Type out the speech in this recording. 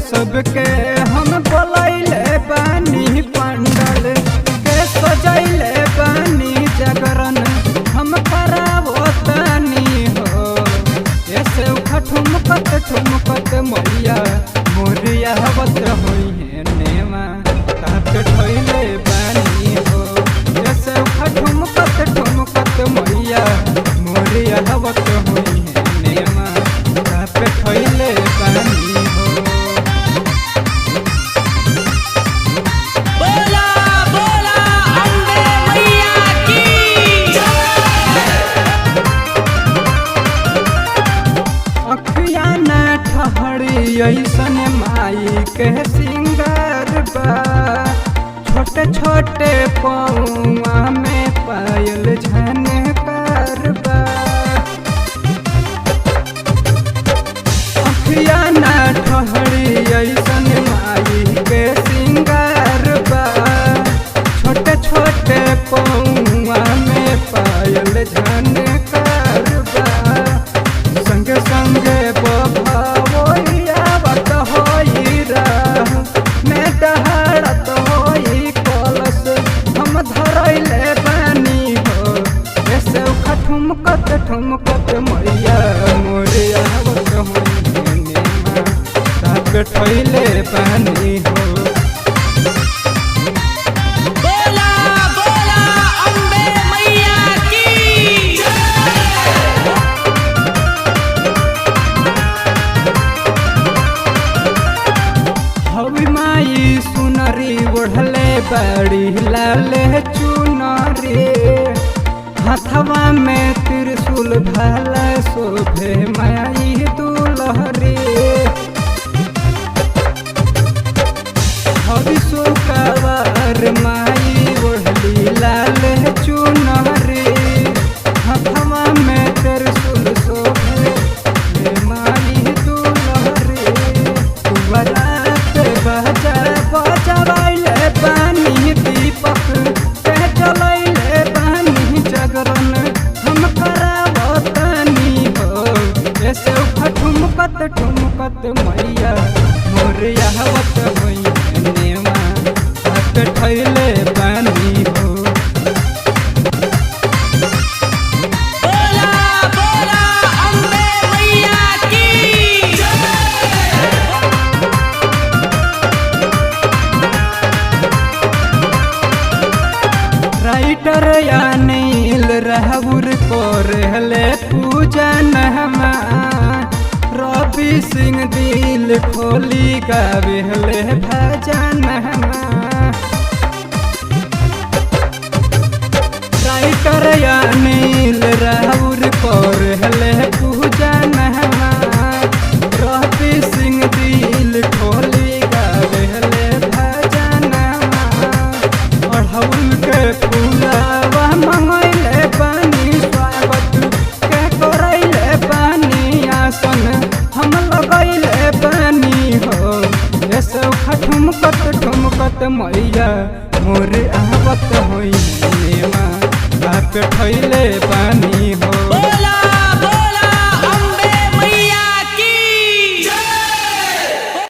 सबके हम बोलैले बानी पंडल के सजैले बानी जागरण हम करावो तानी हो। ऐसे ठुमकत ठुमकत मैया मोरिया हवत होई है नेमा ताप ठोइले बानी हो। ऐसे ठुमकत ठुमकत मैया मोरिया हवत होई है नेमा ताप ठोइले बानी हो। ऐसन माई के सिंगार बा छोटे छोटे पौआ में पायल झनकार बा। अखिया ना ठहरी ऐसन माई के सिंगार बा छोटे छोटे पौआ में पायल झनकार बा। संगे संगे ठुमकत ठुमकत मैया मोरिया हवत होई है नेमा ताप ठोइले बानी हो। बोला बोला अम्बे मैया की। हवी माई सुनरी ओढ़ले बड़ी लाले चुनरी हथवा में त्रिशूल भाला शोभे माई दुलहरी। हवी सुकवार माई ओढ़ली लाल चुनरी हथवा में त्रिशूल शोभे माई दुलहरी। बरात बजा बजवाइले बानी दीपक के जलैले बानी जागरण हम करावो तानी हो। ऐसे ठुमकत ठुमकत मैया मोरिया हवत होई है नेमा ताप ठोइले बानी हो। बोला बोला अम्बे मैया की। राइटर या नील रहबुर कोरहले पूजन हमा रवि सिंह दिल खोली गावेले भजन हमा। राइटर या नील रहबुर कोरहले पूजन हमा रवि सिंह दिल खोली गावेले भजन हमा। अढ़उल के फूलवा मंगैले बानी स्वागत के करैले बानी आसन हम लगैले बानी हो। ऐसे ठुमकत ठुमकत मैया मोर आवत होई नेमा ताप ठोइले बानी हो।